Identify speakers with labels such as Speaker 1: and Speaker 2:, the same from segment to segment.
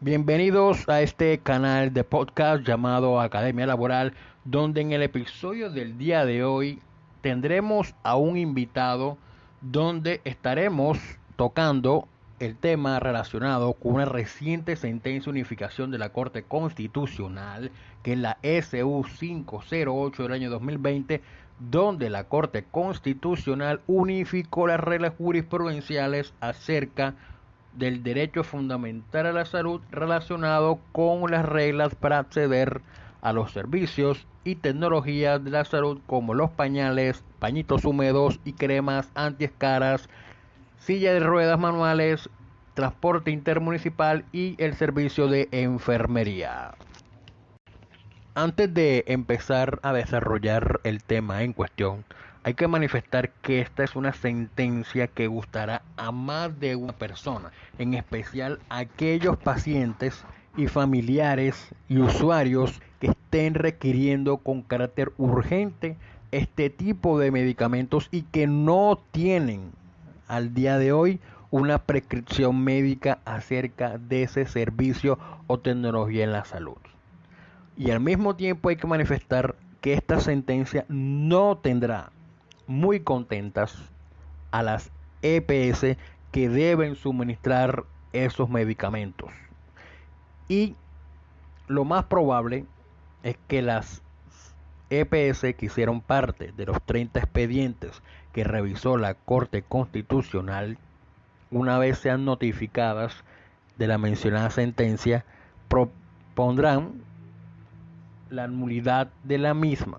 Speaker 1: Bienvenidos a este canal de podcast llamado Academia Laboral, donde en el episodio del día de hoy tendremos a un invitado donde estaremos tocando el tema relacionado con una reciente sentencia de unificación de la Corte Constitucional, que es la SU 508 del año 2020, donde la Corte Constitucional unificó las reglas jurisprudenciales acerca del derecho fundamental a la salud relacionado con las reglas para acceder a los servicios y tecnologías de la salud como los pañales, pañitos húmedos y cremas antiescaras, silla de ruedas manuales, transporte intermunicipal y el servicio de enfermería. Antes de empezar a desarrollar el tema en cuestión, hay que manifestar que esta es una sentencia que gustará a más de una persona, en especial a aquellos pacientes y familiares y usuarios que estén requiriendo con carácter urgente este tipo de medicamentos y que no tienen al día de hoy una prescripción médica acerca de ese servicio o tecnología en la salud. Y al mismo tiempo hay que manifestar que esta sentencia no tendrá muy contentas a las EPS que deben suministrar esos medicamentos. Y lo más probable es que las EPS que hicieron parte de los 30 expedientes que revisó la Corte Constitucional, una vez sean notificadas de la mencionada sentencia, propondrán la nulidad de la misma,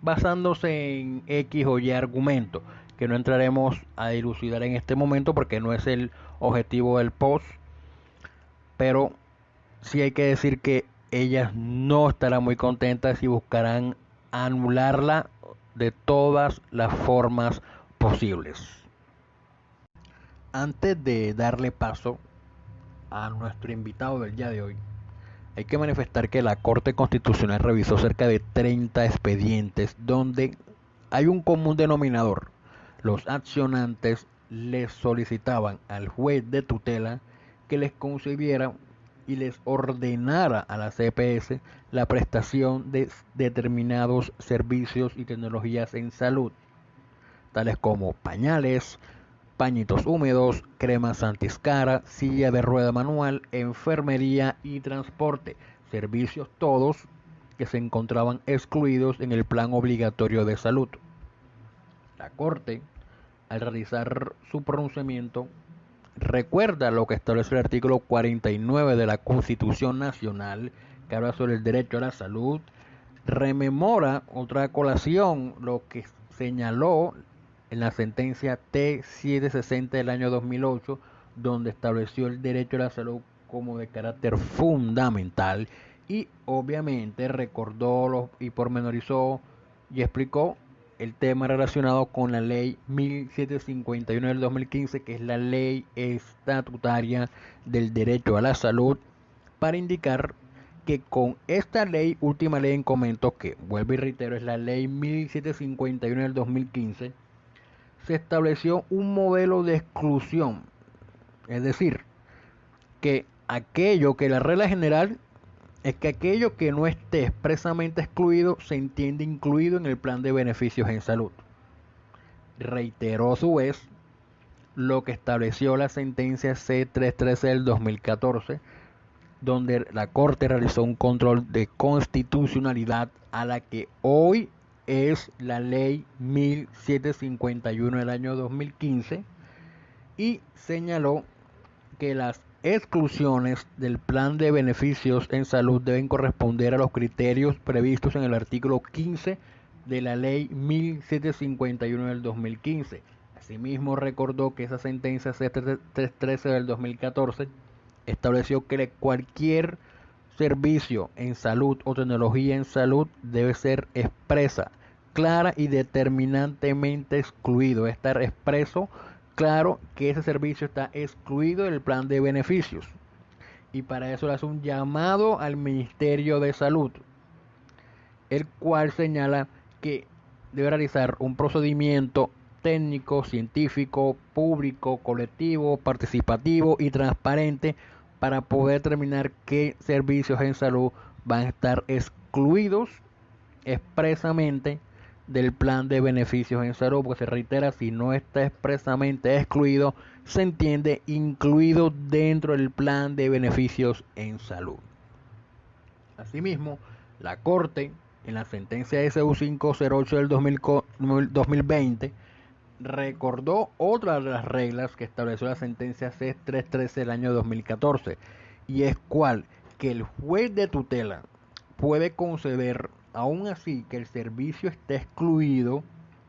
Speaker 1: basándose en X o Y argumento, que no entraremos a dilucidar en este momento porque no es el objetivo del post, pero sí hay que decir que ellas no estarán muy contentas y buscarán anularla de todas las formas posibles. Antes de darle paso a nuestro invitado del día de hoy, hay que manifestar que la Corte Constitucional revisó cerca de 30 expedientes donde hay un común denominador. Los accionantes les solicitaban al juez de tutela que les concediera y les ordenara a la CPS la prestación de determinados servicios y tecnologías en salud, tales como pañales, pañitos húmedos, cremas antiscara, silla de rueda manual, enfermería y transporte, servicios todos que se encontraban excluidos en el plan obligatorio de salud. La Corte, al realizar su pronunciamiento, recuerda lo que establece el artículo 49 de la Constitución Nacional, que habla sobre el derecho a la salud, rememora otra colación lo que señaló en la sentencia T760 del año 2008, donde estableció el derecho a la salud como de carácter fundamental y obviamente recordó y pormenorizó y explicó el tema relacionado con la ley 1751 del 2015, que es la ley estatutaria del derecho a la salud, para indicar que con esta ley, última ley en comento, que vuelvo y reitero, es la ley 1751 del 2015, se estableció un modelo de exclusión, es decir, que aquello que la regla general es que aquello que no esté expresamente excluido se entiende incluido en el plan de beneficios en salud. Reiteró a su vez lo que estableció la sentencia C313 del 2014, donde la Corte realizó un control de constitucionalidad a la que hoy es la ley 1751 del año 2015, y señaló que las exclusiones del plan de beneficios en salud deben corresponder a los criterios previstos en el artículo 15 de la ley 1751 del 2015. Asimismo, recordó que esa sentencia C313 del 2014 estableció que cualquier servicio en salud o tecnología en salud debe ser expresa, clara y determinantemente excluido, estar expreso, claro, que ese servicio está excluido del plan de beneficios. Y para eso le hace un llamado al Ministerio de Salud, el cual señala que debe realizar un procedimiento técnico, científico, público, colectivo, participativo y transparente para poder determinar qué servicios en salud van a estar excluidos expresamente del plan de beneficios en salud, porque se reitera, si no está expresamente excluido, se entiende incluido dentro del plan de beneficios en salud. Asimismo, la Corte, en la sentencia SU 508 del 2020, recordó otra de las reglas que estableció la sentencia C313 del año 2014, y es cual que el juez de tutela puede conceder, aún así que el servicio esté excluido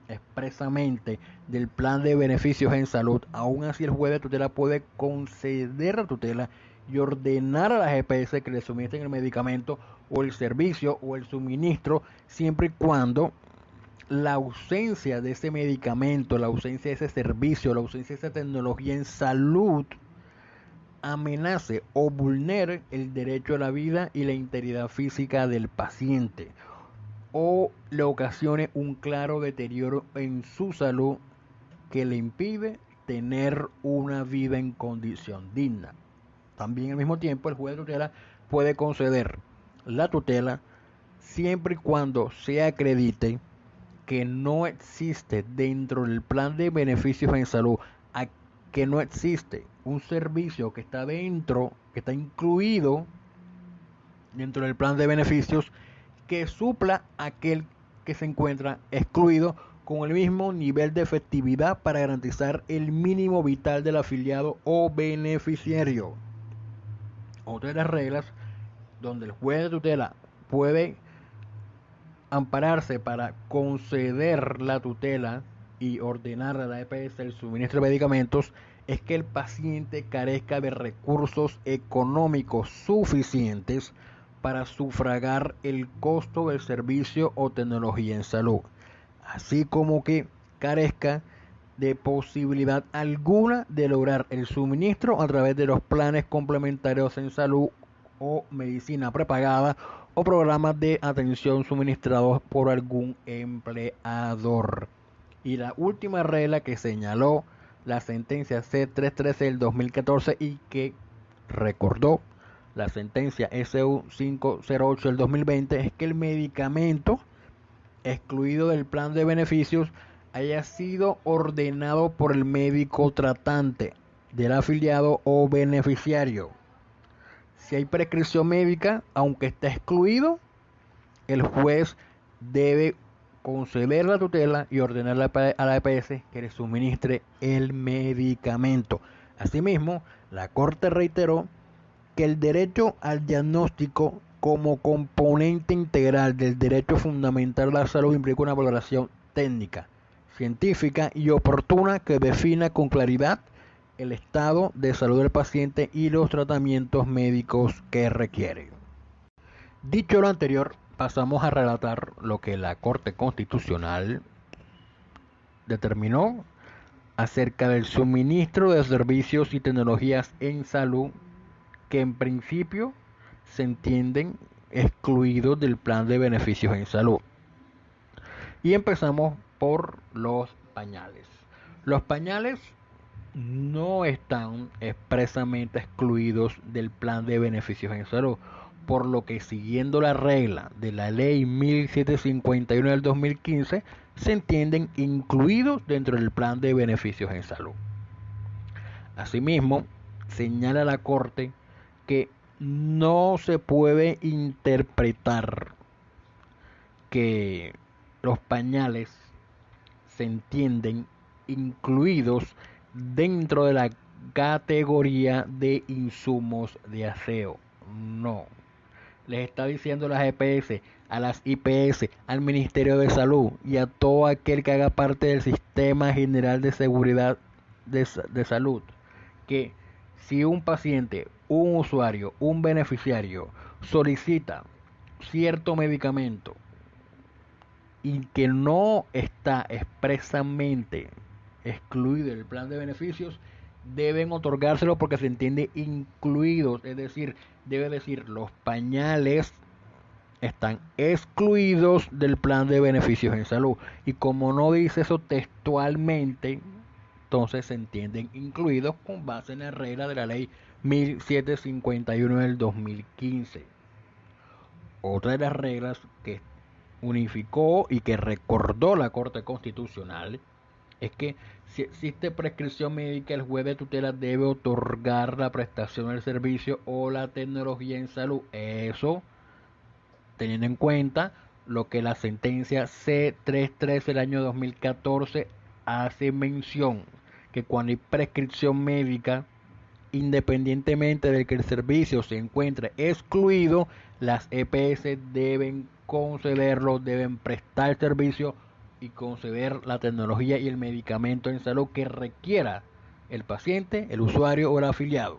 Speaker 1: expresamente del plan de beneficios en salud, aún así el juez de tutela puede conceder la tutela y ordenar a las EPS que le suministren el medicamento o el servicio o el suministro, siempre y cuando la ausencia de ese medicamento, la ausencia de ese servicio, la ausencia de esa tecnología en salud amenace o vulnere el derecho a la vida y la integridad física del paciente, o le ocasione un claro deterioro en su salud que le impide tener una vida en condición digna. También al mismo tiempo el juez de tutela puede conceder la tutela siempre y cuando se acredite que no existe dentro del plan de beneficios en salud, que no existe un servicio que está dentro, que está incluido dentro del plan de beneficios, que supla aquel que se encuentra excluido con el mismo nivel de efectividad para garantizar el mínimo vital del afiliado o beneficiario. Otra de las reglas donde el juez de tutela puede ampararse para conceder la tutela y ordenar a la EPS el suministro de medicamentos es que el paciente carezca de recursos económicos suficientes para sufragar el costo del servicio o tecnología en salud, así como que carezca de posibilidad alguna de lograr el suministro a través de los planes complementarios en salud o medicina prepagada o programas de atención suministrados por algún empleador. Y la última regla que señaló la sentencia C313 del 2014 y que recordó la sentencia SU 508 del 2020 es que el medicamento excluido del plan de beneficios haya sido ordenado por el médico tratante del afiliado o beneficiario. Si hay prescripción médica, aunque esté excluido, el juez debe conceder la tutela y ordenar a la EPS que le suministre el medicamento. Asimismo, la Corte reiteró que el derecho al diagnóstico como componente integral del derecho fundamental a la salud implica una valoración técnica, científica y oportuna que defina con claridad el estado de salud del paciente y los tratamientos médicos que requiere. Dicho lo anterior, pasamos a relatar lo que la Corte Constitucional determinó acerca del suministro de servicios y tecnologías en salud que en principio se entienden excluidos del plan de beneficios en salud. Y empezamos por los pañales. Los pañales no están expresamente excluidos del plan de beneficios en salud, por lo que siguiendo la regla de la ley 1751 del 2015 se entienden incluidos dentro del plan de beneficios en salud. Asimismo, señala la Corte que no se puede interpretar que los pañales se entienden incluidos dentro de la categoría de insumos de aseo. No. Les está diciendo las EPS, a las IPS, al Ministerio de Salud y a todo aquel que haga parte del Sistema General de Seguridad de Salud, que si un paciente, un usuario, un beneficiario solicita cierto medicamento y que no está expresamente excluido del plan de beneficios, deben otorgárselo porque se entiende incluidos, es decir, debe decir los pañales están excluidos del plan de beneficios en salud, y como no dice eso textualmente, entonces se entienden incluidos con base en la regla de la ley 1751 del 2015. Otra de las reglas que unificó y que recordó la Corte Constitucional es que si existe prescripción médica, el juez de tutela debe otorgar la prestación del servicio o la tecnología en salud. Eso teniendo en cuenta lo que la sentencia C313 del año 2014 hace mención, que cuando hay prescripción médica, independientemente de que el servicio se encuentre excluido, las EPS deben concederlo, deben prestar servicio y conceder la tecnología y el medicamento en salud que requiera el paciente, el usuario o el afiliado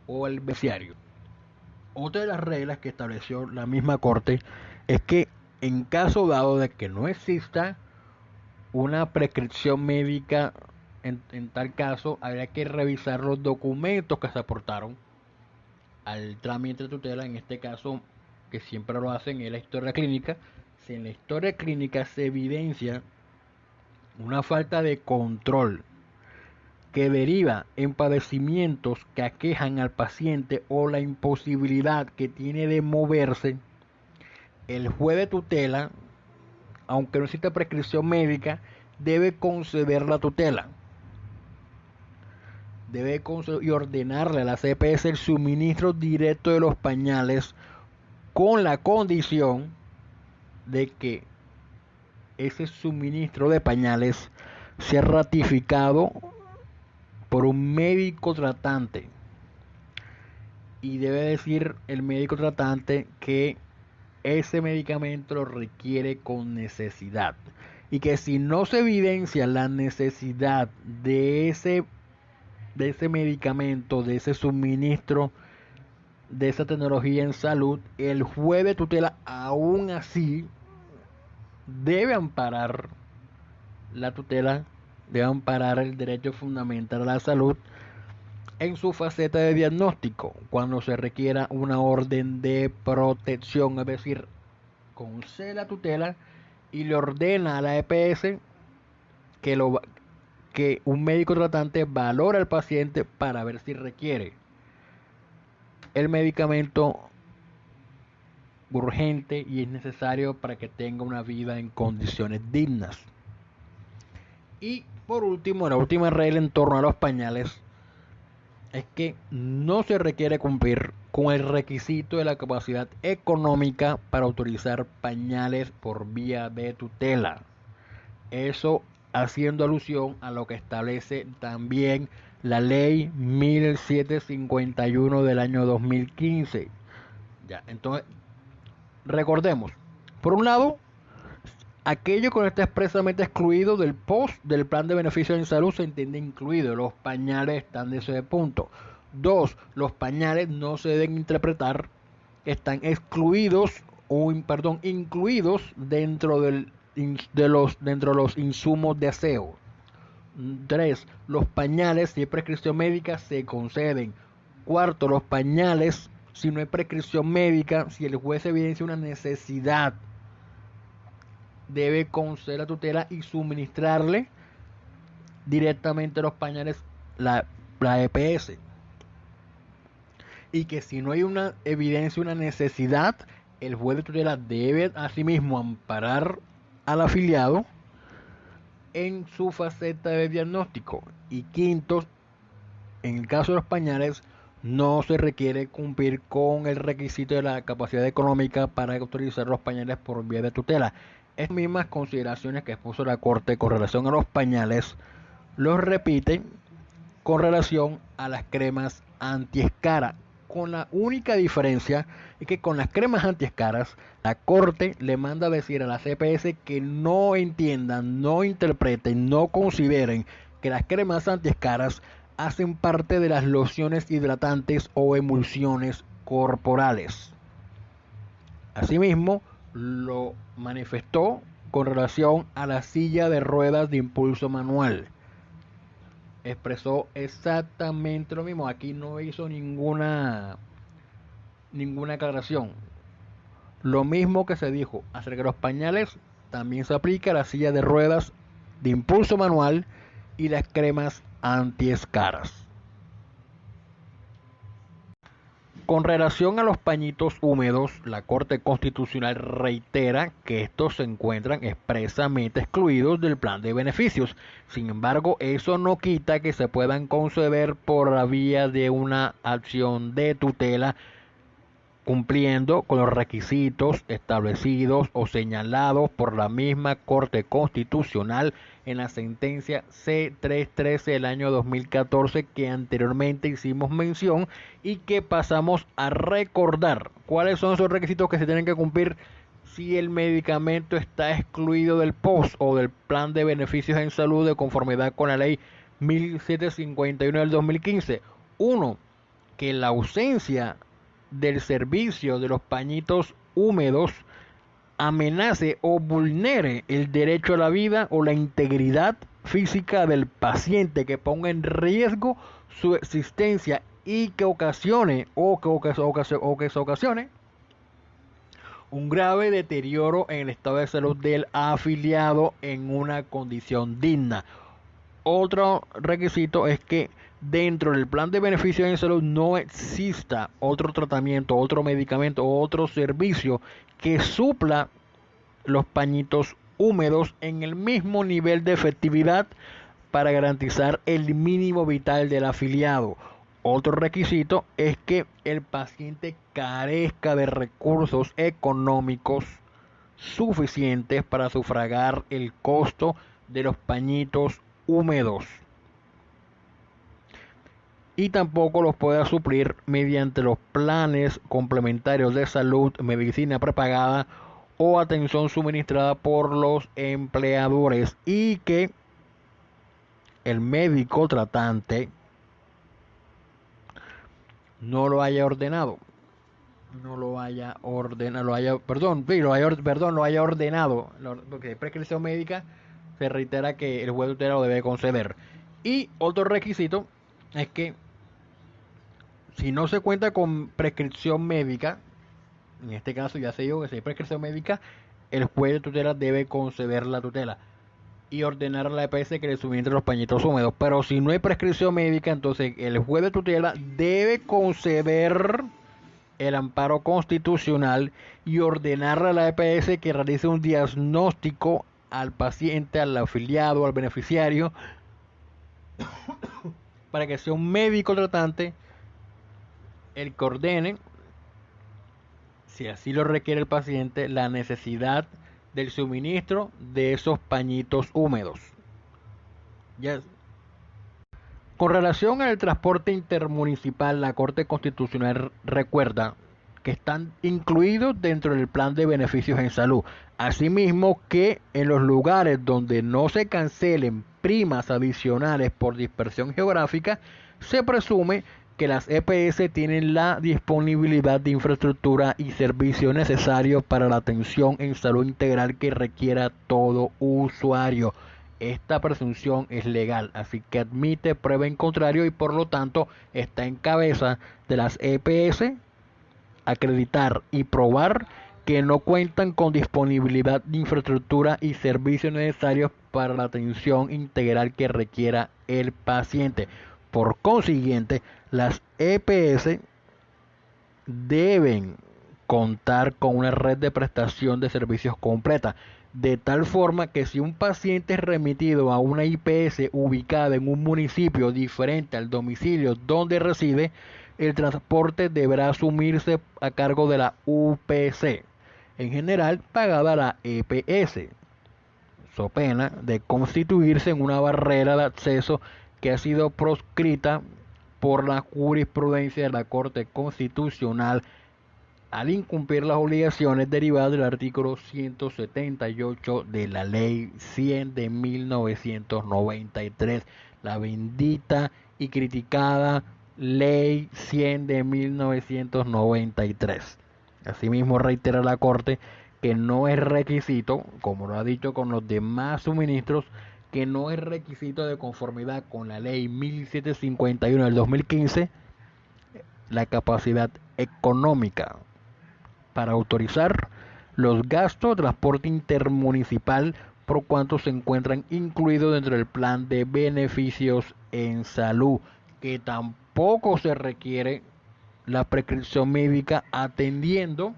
Speaker 1: o el beneficiario. Otra de las reglas que estableció la misma Corte es que en caso dado de que no exista una prescripción médica, en tal caso habría que revisar los documentos que se aportaron al trámite de tutela. En este caso, que siempre lo hacen, es la historia clínica. Si en la historia clínica se evidencia una falta de control que deriva en padecimientos que aquejan al paciente o la imposibilidad que tiene de moverse, el juez de tutela, aunque no exista prescripción médica, debe conceder la tutela. Debe conceder y ordenarle a la CPS el suministro directo de los pañales con la condición de que ese suministro de pañales sea ratificado por un médico tratante, y debe decir el médico tratante que ese medicamento lo requiere con necesidad, y que si no se evidencia la necesidad de ese medicamento, de ese suministro, de esa tecnología en salud, el juez de tutela aún así debe amparar la tutela, debe amparar el derecho fundamental a la salud en su faceta de diagnóstico, cuando se requiera una orden de protección, es decir, concede la tutela y le ordena a la EPS que un médico tratante valore al paciente para ver si requiere el medicamento urgente y es necesario para que tenga una vida en condiciones dignas. Y por último, la última regla en torno a los pañales es que no se requiere cumplir con el requisito de la capacidad económica para utilizar pañales por vía de tutela. Eso haciendo alusión a lo que establece también la ley 1751 del año 2015. Ya, entonces, recordemos, por un lado, aquello que no está expresamente excluido del post del plan de beneficios en salud se entiende incluido. Los pañales están de ese punto. 2. Los pañales no se deben interpretar que están excluidos o incluidos dentro de los insumos de aseo. 3. Los pañales, si hay prescripción médica, se conceden. 4. Los pañales, si no hay prescripción médica, si el juez evidencia una necesidad, debe conceder la tutela y suministrarle directamente los pañales la EPS. Y que si no hay una evidencia, una necesidad, el juez de tutela debe asimismo amparar al afiliado en su faceta de diagnóstico. Y quinto, en el caso de los pañales, no se requiere cumplir con el requisito de la capacidad económica para utilizar los pañales por vía de tutela. Estas mismas consideraciones que expuso la Corte con relación a los pañales los repiten con relación a las cremas antiescara, con la única diferencia es que con las cremas antiescaras la Corte le manda a decir a la CPS que no entiendan, no interpreten, no consideren que las cremas antiescaras hacen parte de las lociones hidratantes o emulsiones corporales. Asimismo, lo manifestó con relación a la silla de ruedas de impulso manual. Expresó exactamente lo mismo. Aquí no hizo ninguna aclaración. Lo mismo que se dijo acerca de los pañales también se aplica a la silla de ruedas de impulso manual y las cremas antiescaras. Con relación a los pañitos húmedos, la Corte Constitucional reitera que estos se encuentran expresamente excluidos del plan de beneficios. Sin embargo, eso no quita que se puedan conceder por la vía de una acción de tutela cumpliendo con los requisitos establecidos o señalados por la misma Corte Constitucional en la sentencia C-313 del año 2014 que anteriormente hicimos mención y que pasamos a recordar. ¿Cuáles son esos requisitos que se tienen que cumplir si el medicamento está excluido del POS o del Plan de Beneficios en Salud de conformidad con la Ley 1751 del 2015? Uno, que la ausencia del servicio de los pañitos húmedos amenace o vulnere el derecho a la vida o la integridad física del paciente, que ponga en riesgo su existencia y que ocasione un grave deterioro en el estado de salud del afiliado en una condición digna. Otro requisito es que dentro del plan de beneficios en salud no exista otro tratamiento, otro medicamento o otro servicio que supla los pañitos húmedos en el mismo nivel de efectividad para garantizar el mínimo vital del afiliado. Otro requisito es que el paciente carezca de recursos económicos suficientes para sufragar el costo de los pañitos húmedos y tampoco los pueda suplir mediante los planes complementarios de salud, medicina prepagada o atención suministrada por los empleadores, y que el médico tratante no lo haya ordenado, lo haya ordenado, porque de prescripción médica se reitera que el juez de tutela lo debe conceder. Y otro requisito es que si no se cuenta con prescripción médica, en este caso ya se dijo que si hay prescripción médica, el juez de tutela debe conceder la tutela y ordenar a la EPS que le suministre los pañitos húmedos. Pero si no hay prescripción médica, entonces el juez de tutela debe conceder el amparo constitucional y ordenarle a la EPS que realice un diagnóstico al paciente, al afiliado, al beneficiario, para que sea un médico tratante el que ordene, si así lo requiere el paciente, la necesidad del suministro de esos pañitos húmedos. Ya. Con relación al transporte intermunicipal, la Corte Constitucional recuerda que están incluidos dentro del plan de beneficios en salud. Asimismo, que en los lugares donde no se cancelen primas adicionales por dispersión geográfica, se presume que las EPS tienen la disponibilidad de infraestructura y servicios necesarios para la atención en salud integral que requiera todo usuario. Esta presunción es legal, así que admite prueba en contrario y por lo tanto está en cabeza de las EPS acreditar y probar que no cuentan con disponibilidad de infraestructura y servicios necesarios para la atención integral que requiera el paciente. Por consiguiente, las EPS deben contar con una red de prestación de servicios completa, de tal forma que si un paciente es remitido a una IPS ubicada en un municipio diferente al domicilio donde reside, el transporte deberá asumirse a cargo de la UPC, en general pagada la EPS, so pena de constituirse en una barrera de acceso que ha sido proscrita por la jurisprudencia de la Corte Constitucional al incumplir las obligaciones derivadas del artículo 178 de la Ley 100 de 1993, la bendita y criticada Ley 100 de 1993. Asimismo, reitera la Corte que no es requisito, como lo ha dicho con los demás suministros, que no es requisito de conformidad con la Ley 1751 del 2015 la capacidad económica para autorizar los gastos de transporte intermunicipal por cuanto se encuentran incluidos dentro del plan de beneficios en salud, que tampoco se requiere la prescripción médica atendiendo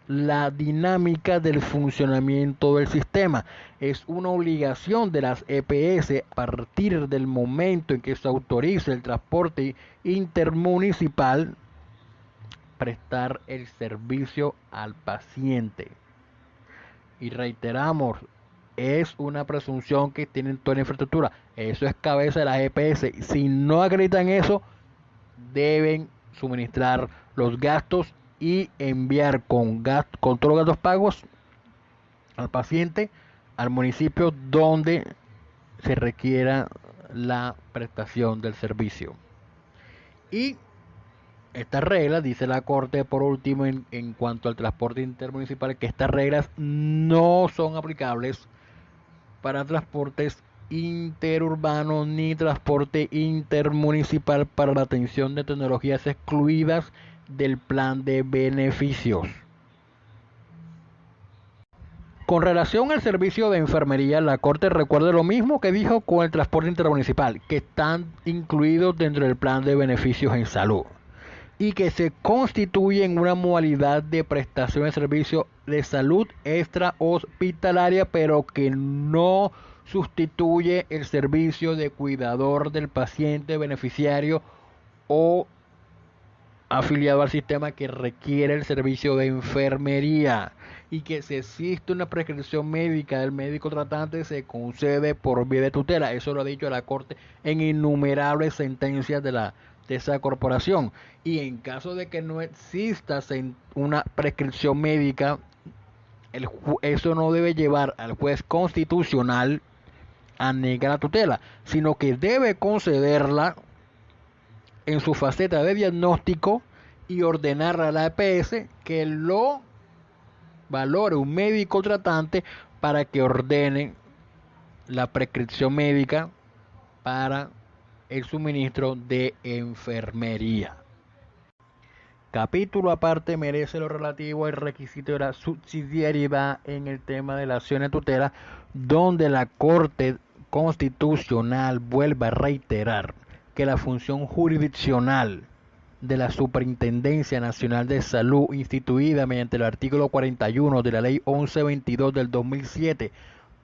Speaker 1: la dinámica del funcionamiento del sistema. Es una obligación de las EPS a partir del momento en que se autorice el transporte intermunicipal prestar el servicio al paciente. Y reiteramos, es una presunción que tienen toda la infraestructura. Eso es cabeza de las EPS. Si no acreditan eso, deben suministrar los gastos y enviar con todos los gastos pagos al paciente al municipio donde se requiera la prestación del servicio. Y estas reglas, dice la Corte por último en cuanto al transporte intermunicipal, que estas reglas no son aplicables para transportes interurbanos ni transporte intermunicipal para la atención de tecnologías excluidas del plan de beneficios. Con relación al servicio de enfermería, la Corte recuerda lo mismo que dijo con el transporte intermunicipal, que están incluidos dentro del plan de beneficios en salud y que se constituyen una modalidad de prestación de servicio de salud extra hospitalaria, pero que no sustituye el servicio de cuidador del paciente beneficiario o afiliado al sistema que requiere el servicio de enfermería, y que si existe una prescripción médica del médico tratante se concede por vía de tutela. Eso lo ha dicho la Corte en innumerables sentencias de esa corporación. Y en caso de que no exista una prescripción médica, eso no debe llevar al juez constitucional a negar la tutela, sino que debe concederla en su faceta de diagnóstico y ordenar a la EPS que lo valore un médico tratante para que ordene la prescripción médica para el suministro de enfermería. Capítulo aparte merece lo relativo al requisito de la subsidiariedad en el tema de la acción de tutela, donde la Corte Constitucional vuelve a reiterar que la función jurisdiccional de la Superintendencia Nacional de Salud, instituida mediante el artículo 41 de la Ley 1122 del 2007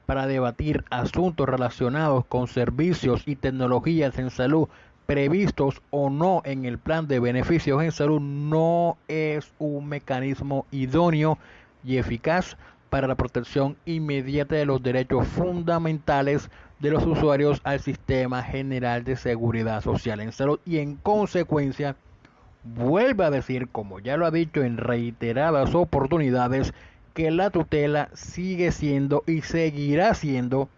Speaker 1: para debatir asuntos relacionados con servicios y tecnologías en salud previstos o no en el plan de beneficios en salud, no es un mecanismo idóneo y eficaz para la protección inmediata de los derechos fundamentales de los usuarios al Sistema General de Seguridad Social en Salud, y en consecuencia vuelve a decir, como ya lo ha dicho en reiteradas oportunidades, que la tutela sigue siendo y seguirá siendo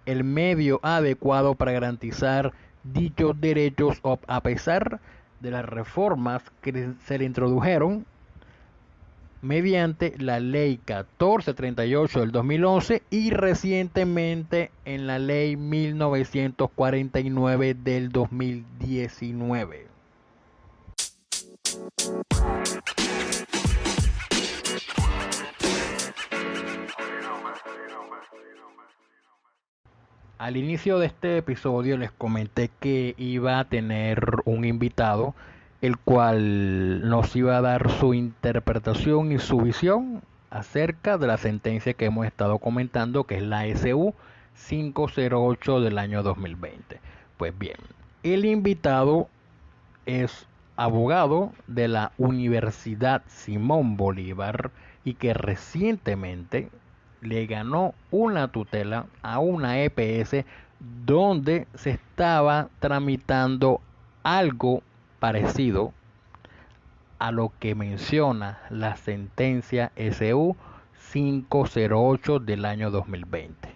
Speaker 1: el medio adecuado para garantizar dichos derechos a pesar de las reformas que se le introdujeron mediante la Ley 1438 del 2011 y recientemente en la Ley 1949 del 2019. Al inicio de este episodio les comenté que iba a tener un invitado, el cual nos iba a dar su interpretación y su visión acerca de la sentencia que hemos estado comentando, que es la SU 508 del año 2020. Pues bien, el invitado es abogado de la Universidad Simón Bolívar y que recientemente le ganó una tutela a una EPS donde se estaba tramitando algo parecido a lo que menciona la sentencia SU 508 del año 2020.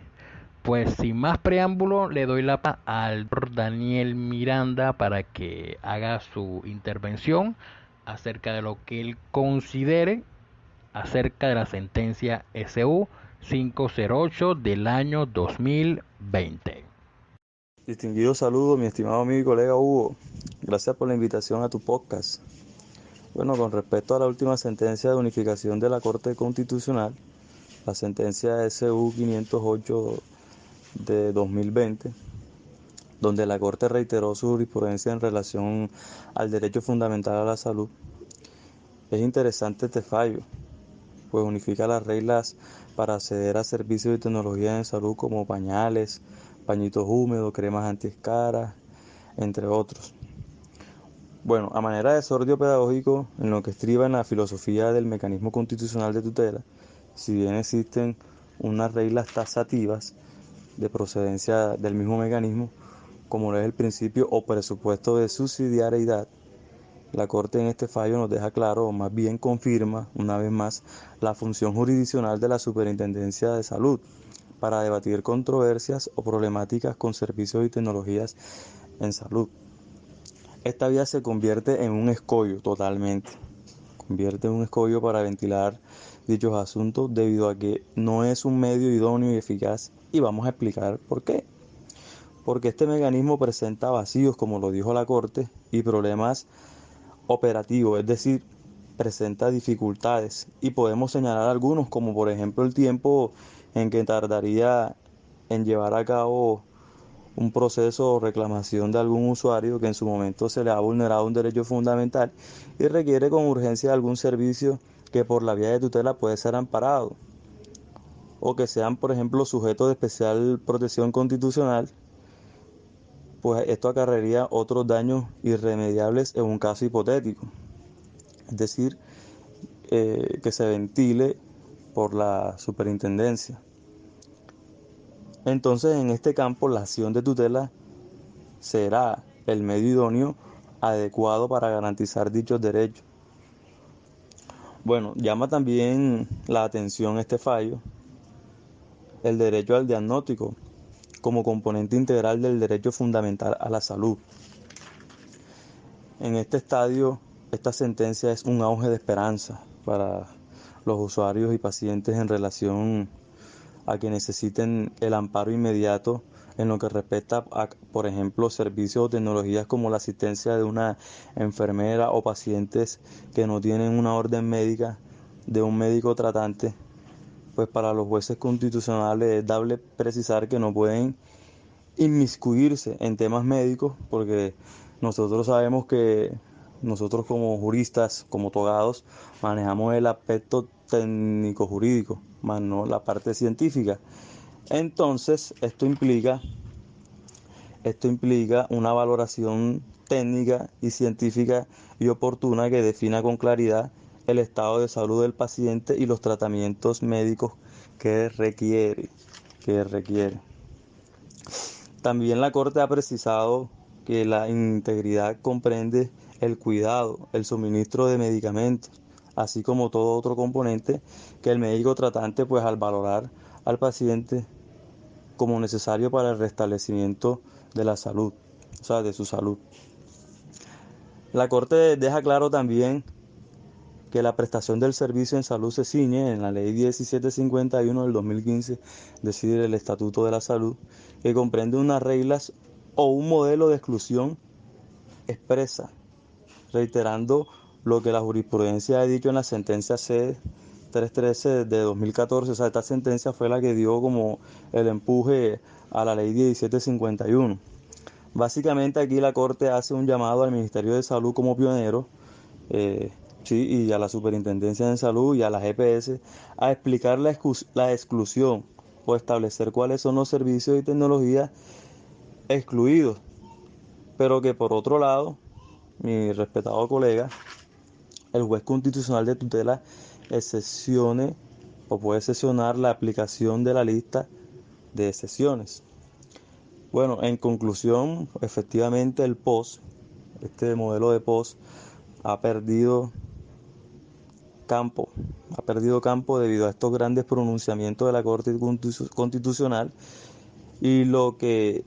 Speaker 1: Pues sin más preámbulo, le doy la palabra al Daniel Miranda para que haga su intervención acerca de lo que él considere acerca de la sentencia SU 508 del año 2020.
Speaker 2: Distinguido saludo, mi estimado amigo y colega Hugo. Gracias por la invitación a tu podcast. Bueno, con respecto a la última sentencia de unificación de la Corte Constitucional, la sentencia SU 508 de 2020, donde la Corte reiteró su jurisprudencia en relación al derecho fundamental a la salud. Es interesante este fallo, pues unifica las reglas para acceder a servicios y tecnologías de salud como pañales, pañitos húmedos, cremas antiescaras, entre otros. Bueno, a manera de sordio pedagógico, en lo que estriba en la filosofía del mecanismo constitucional de tutela, si bien existen unas reglas taxativas de procedencia del mismo mecanismo, como lo es el principio o presupuesto de subsidiariedad, la Corte en este fallo nos deja claro, o más bien confirma una vez más, la función jurisdiccional de la Superintendencia de Salud para debatir controversias o problemáticas con servicios y tecnologías en salud. Esta vía se convierte en un escollo totalmente, convierte en un escollo para ventilar dichos asuntos debido a que no es un medio idóneo y eficaz, y vamos a explicar por qué. Porque este mecanismo presenta vacíos, como lo dijo la Corte, y problemas operativos, es decir, presenta dificultades, y podemos señalar algunos, como por ejemplo el tiempo en que tardaría en llevar a cabo un proceso o reclamación de algún usuario que en su momento se le ha vulnerado un derecho fundamental y requiere con urgencia algún servicio que por la vía de tutela puede ser amparado, o que sean, por ejemplo, sujetos de especial protección constitucional, pues esto acarrearía otros daños irremediables en un caso hipotético, es decir, que se ventile por la superintendencia. Entonces, en este campo, la acción de tutela será el medio idóneo adecuado para garantizar dichos derechos. Bueno, llama también la atención este fallo, el derecho al diagnóstico como componente integral del derecho fundamental a la salud. En este estadio, esta sentencia es un auge de esperanza para los usuarios y pacientes en relación a que necesiten el amparo inmediato en lo que respecta a, por ejemplo, servicios o tecnologías como la asistencia de una enfermera o pacientes que no tienen una orden médica de un médico tratante. Pues para los jueces constitucionales es dable precisar que no pueden inmiscuirse en temas médicos, porque nosotros sabemos que nosotros como juristas, como togados, manejamos el aspecto técnico jurídico, más no la parte científica. Entonces, esto implica una valoración técnica y científica y oportuna que defina con claridad el estado de salud del paciente y los tratamientos médicos que requiere. También la Corte ha precisado que la integridad comprende el cuidado, el suministro de medicamentos, así como todo otro componente que el médico tratante, pues al valorar al paciente como necesario para el restablecimiento de la salud, o sea, de su salud. La Corte deja claro también que la prestación del servicio en salud se ciñe en la Ley 1751 del 2015, es decir, el Estatuto de la Salud, que comprende unas reglas o un modelo de exclusión expresa, reiterando lo que la jurisprudencia ha dicho en la sentencia C-313 de 2014. O sea, esta sentencia fue la que dio como el empuje a la Ley 1751. Básicamente aquí la Corte hace un llamado al Ministerio de Salud como pionero, sí, y a la Superintendencia de Salud y a las EPS a explicar la exclusión o establecer cuáles son los servicios y tecnologías excluidos, pero que por otro lado, mi respetado colega, el juez constitucional de tutela excepcione o puede excepcionar la aplicación de la lista de excepciones. Bueno, en conclusión, efectivamente el POS, este modelo de POS, ha perdido campo debido a estos grandes pronunciamientos de la Corte Constitucional, y lo que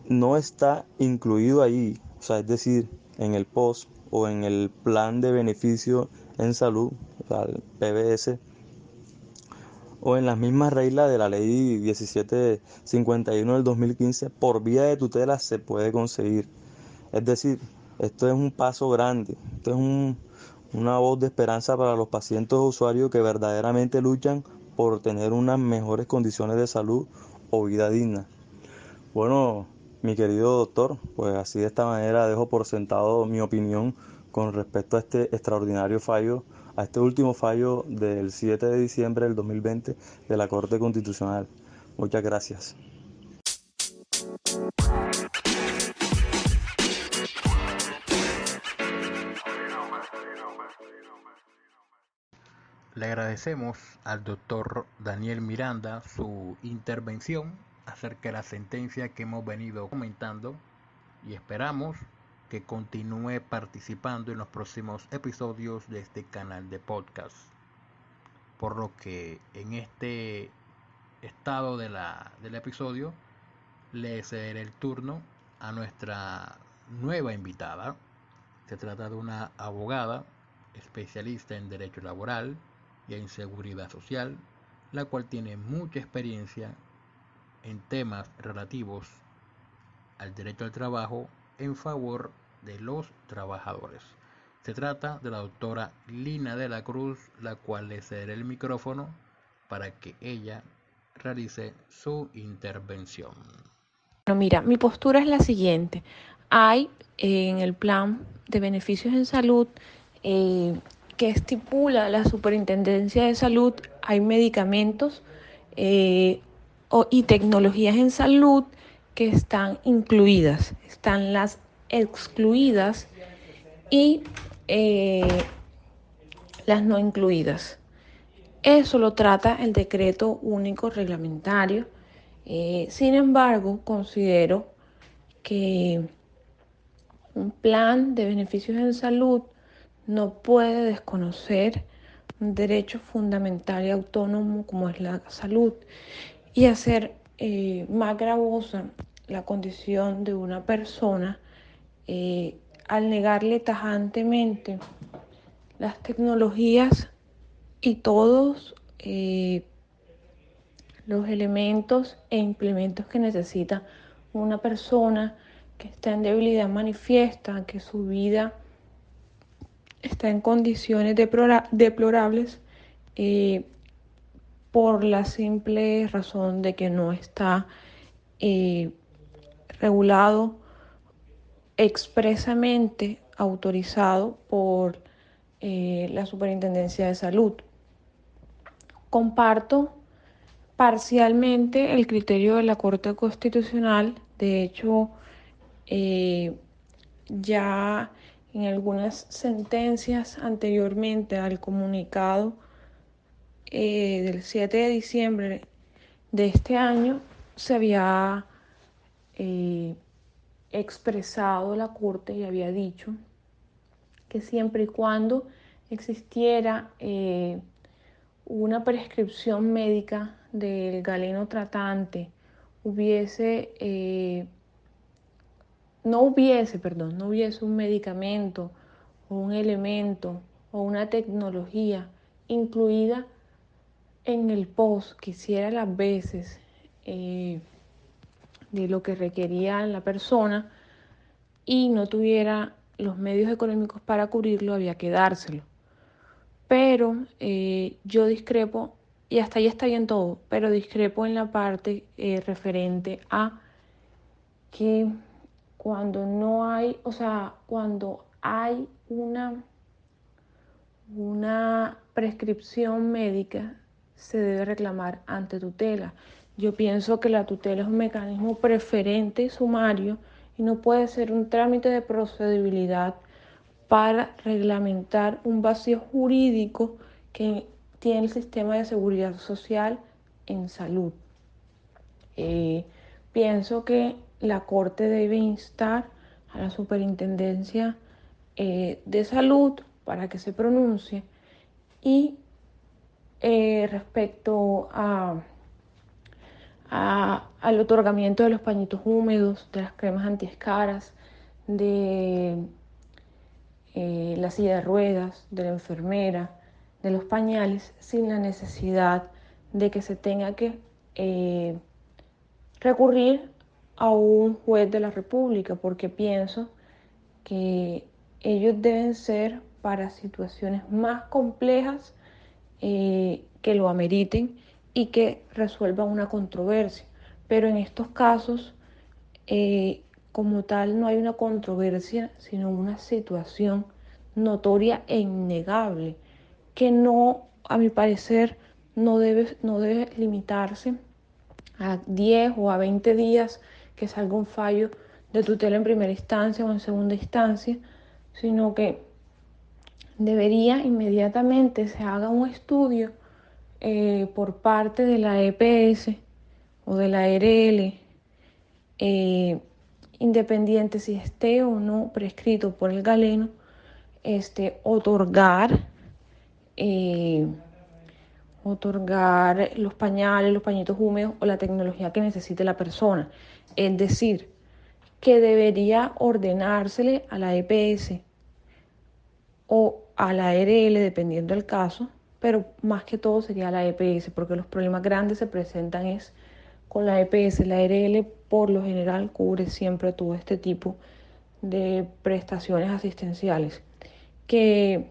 Speaker 2: no está incluido ahí, o sea, es decir, en el POS o en el plan de beneficio en salud, o sea, el PBS, o en las mismas reglas de la ley 1751 del 2015, por vía de tutela se puede conseguir. Es decir, esto es un paso grande, esto es una voz de esperanza para los pacientes o usuarios que verdaderamente luchan por tener unas mejores condiciones de salud o vida digna. Bueno, mi querido doctor, pues así de esta manera dejo por sentado mi opinión con respecto a este extraordinario fallo, a este último fallo del 7 de diciembre del 2020 de la Corte Constitucional. Muchas gracias.
Speaker 1: Le agradecemos al doctor Daniel Miranda su intervención acerca de la sentencia que hemos venido comentando y esperamos que continúe participando en los próximos episodios de este canal de podcast. Por lo que en este estado del episodio le cederé el turno a nuestra nueva invitada. Se trata de una abogada especialista en derecho laboral y en seguridad social, la cual tiene mucha experiencia en temas relativos al derecho al trabajo en favor de los trabajadores. Se trata de la doctora Lina de la Cruz, la cual le cederé el micrófono para que ella realice su intervención.
Speaker 3: Bueno, mira, mi postura es la siguiente. Hay en el plan de beneficios en salud que estipula la Superintendencia de Salud, hay medicamentos y tecnologías en salud que están incluidas, están las excluidas y las no incluidas. Eso lo trata el decreto único reglamentario. Sin embargo, considero que un plan de beneficios en salud no puede desconocer un derecho fundamental y autónomo como es la salud y hacer más gravosa la condición de una persona al negarle tajantemente las tecnologías y todos los elementos e implementos que necesita una persona que está en debilidad manifiesta, que su vida está en condiciones deplorables por la simple razón de que no está regulado expresamente autorizado por la Superintendencia de Salud. Comparto parcialmente el criterio de la Corte Constitucional. De hecho, ya en algunas sentencias anteriormente al comunicado del 7 de diciembre de este año se había expresado la Corte y había dicho que siempre y cuando existiera una prescripción médica del galeno tratante no hubiese un medicamento o un elemento o una tecnología incluida en el post que hiciera las veces de lo que requería la persona y no tuviera los medios económicos para cubrirlo, había que dárselo. Pero yo discrepo, y hasta ahí está bien todo, pero discrepo en la parte referente a que cuando no hay, o sea, cuando hay una prescripción médica, se debe reclamar ante tutela. Yo pienso que la tutela es un mecanismo preferente y sumario y no puede ser un trámite de procedibilidad para reglamentar un vacío jurídico que tiene el sistema de seguridad social en salud. Pienso que la Corte debe instar a la Superintendencia de Salud para que se pronuncie y respecto al otorgamiento de los pañitos húmedos, de las cremas antiescaras, de la silla de ruedas, de la enfermera, de los pañales, sin la necesidad de que se tenga que recurrir a un juez de la República, porque pienso que ellos deben ser para situaciones más complejas que lo ameriten y que resuelvan una controversia. Pero en estos casos, como tal, no hay una controversia, sino una situación notoria e innegable que no, a mi parecer, no debe limitarse a 10 o a 20 días que salga un fallo de tutela en primera instancia o en segunda instancia, sino que debería inmediatamente se haga un estudio por parte de la EPS o de la ARL, independiente si esté o no prescrito por el galeno, eh, otorgar los pañales, los pañitos húmedos o la tecnología que necesite la persona. Es decir, que debería ordenársele a la EPS o a la ARL, dependiendo del caso, pero más que todo sería la EPS, porque los problemas grandes se presentan es con la EPS. La ARL por lo general cubre siempre todo este tipo de prestaciones asistenciales. Que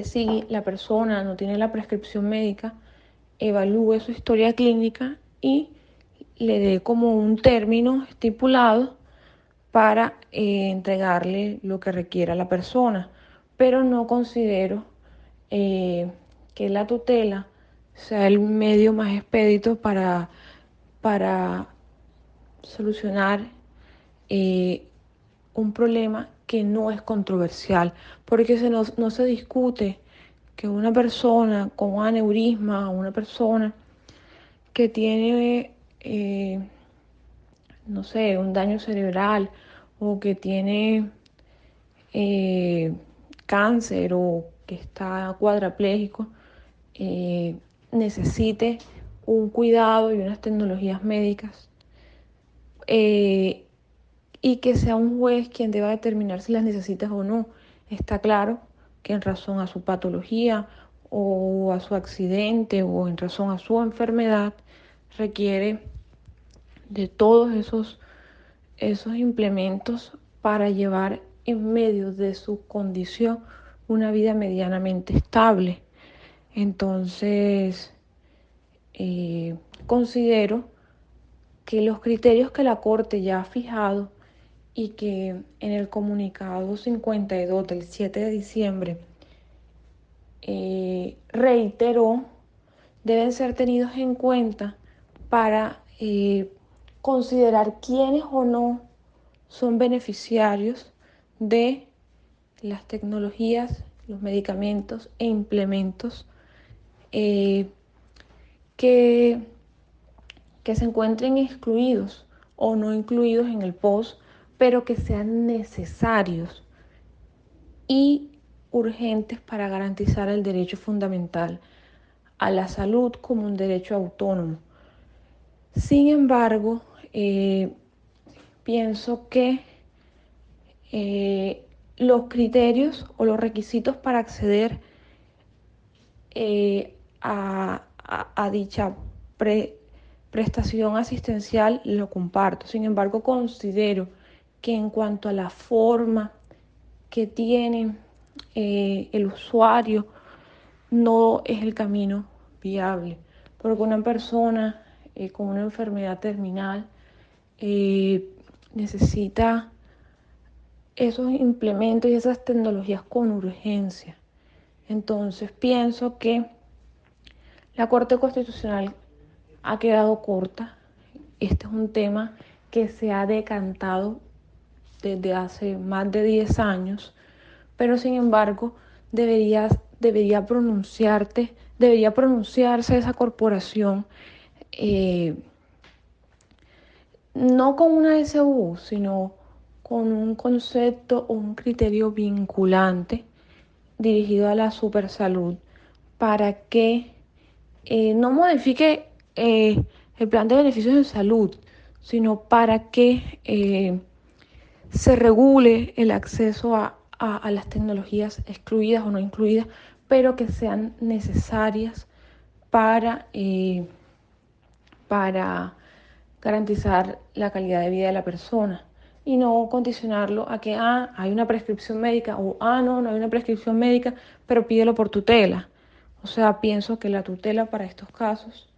Speaker 3: si la persona no tiene la prescripción médica, evalúe su historia clínica y le dé como un término estipulado para entregarle lo que requiera la persona. Pero no considero que la tutela sea el medio más expedito para solucionar un problema que no es controversial, porque no se discute que una persona con un aneurisma, una persona que tiene, no sé, un daño cerebral o que tiene eh, cáncer o que está cuadraplégico, necesite un cuidado y unas tecnologías médicas, eh, y que sea un juez quien deba determinar si las necesitas o no. Está claro que en razón a su patología o a su accidente o en razón a su enfermedad requiere de todos esos implementos para llevar en medio de su condición una vida medianamente estable. Entonces, considero que los criterios que la Corte ya ha fijado y que en el comunicado 52 del 7 de diciembre reiteró, deben ser tenidos en cuenta para considerar quiénes o no son beneficiarios de las tecnologías, los medicamentos e implementos eh, que, que se encuentren excluidos o no incluidos en el POS, pero que sean necesarios y urgentes para garantizar el derecho fundamental a la salud como un derecho autónomo. Sin embargo, pienso que los criterios o los requisitos para acceder a dicha prestación asistencial lo comparto. Sin embargo, considero que en cuanto a la forma que tiene el usuario, no es el camino viable, porque una persona con una enfermedad terminal necesita esos implementos y esas tecnologías con urgencia. Entonces pienso que la Corte Constitucional ha quedado corta. Este es un tema que se ha decantado desde hace más de 10 años, pero sin embargo debería pronunciarse esa corporación, no con una SU, sino con un concepto o un criterio vinculante dirigido a la supersalud para que no modifique el plan de beneficios de salud, sino para que se regule el acceso a las tecnologías excluidas o no incluidas, pero que sean necesarias para garantizar la calidad de vida de la persona. y no condicionarlo a que hay una prescripción médica o no hay una prescripción médica, pero pídelo por tutela. O sea, pienso que la tutela para estos casos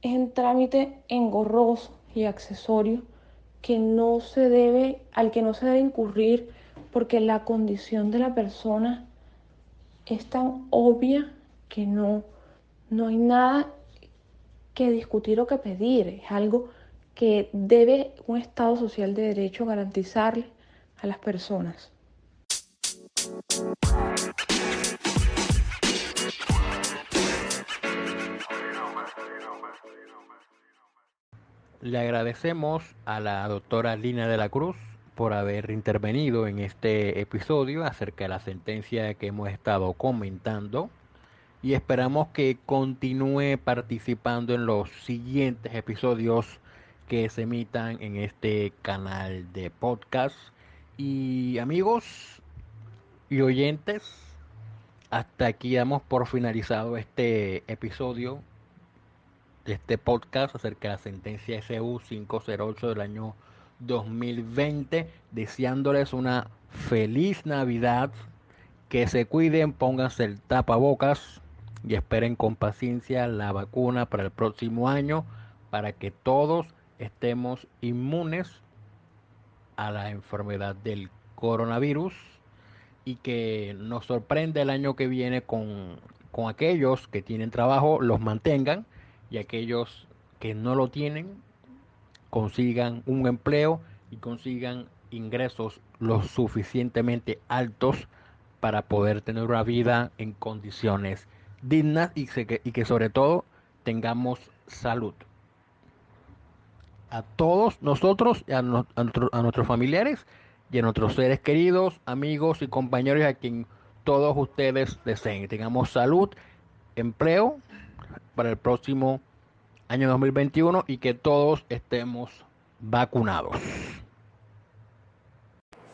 Speaker 3: es un trámite engorroso y accesorio al que no se debe incurrir porque la condición de la persona es tan obvia que no hay nada que discutir o que pedir. Es algo que debe un Estado social de derecho garantizarle a las personas.
Speaker 1: Le agradecemos a la doctora Lina de la Cruz por haber intervenido en este episodio acerca de la sentencia que hemos estado comentando y esperamos que continúe participando en los siguientes episodios que se emitan en este canal de podcast. Y amigos y oyentes, hasta aquí damos por finalizado este episodio de este podcast acerca de la sentencia SU 508 del año 2020, deseándoles una feliz Navidad, que se cuiden, pónganse el tapabocas y esperen con paciencia la vacuna para el próximo año para que todos estemos inmunes a la enfermedad del coronavirus y que nos sorprenda el año que viene con aquellos que tienen trabajo, los mantengan, y aquellos que no lo tienen consigan un empleo y consigan ingresos lo suficientemente altos para poder tener una vida en condiciones dignas y que sobre todo tengamos salud. A todos nosotros, a nuestros familiares y a nuestros seres queridos, amigos y compañeros, a quien todos ustedes deseen. Tengamos salud, empleo para el próximo año 2021 y que todos estemos vacunados.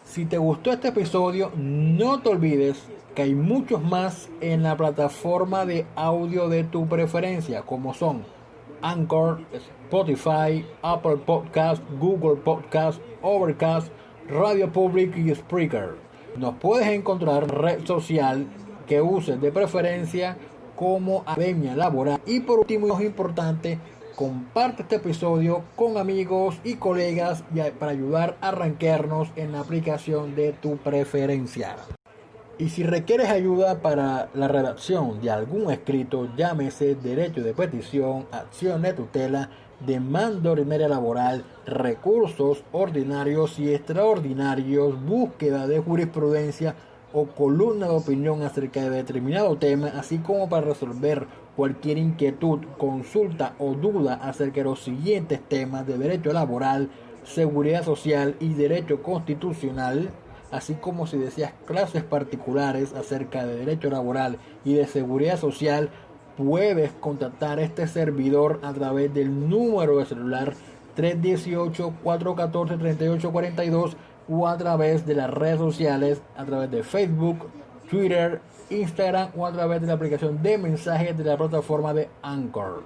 Speaker 1: Si te gustó este episodio, no te olvides que hay muchos más en la plataforma de audio de tu preferencia, como son Anchor, Spotify, Apple Podcast, Google Podcast, Overcast, Radio Public y Spreaker. Nos puedes encontrar en red social que uses de preferencia como Academia Laboral. Y por último y más importante, comparte este episodio con amigos y colegas para ayudar a rankearnos en la aplicación de tu preferencia. Y si requieres ayuda para la redacción de algún escrito, llámese derecho de petición, acción de tutela, demanda ordinaria laboral, recursos ordinarios y extraordinarios, búsqueda de jurisprudencia o columna de opinión acerca de determinado tema, así como para resolver cualquier inquietud, consulta o duda acerca de los siguientes temas de derecho laboral, seguridad social y derecho constitucional, así como si deseas clases particulares acerca de derecho laboral y de seguridad social, puedes contactar a este servidor a través del número de celular 318-414-3842 o a través de las redes sociales, a través de Facebook, Twitter, Instagram o a través de la aplicación de mensajes de la plataforma de Anchor.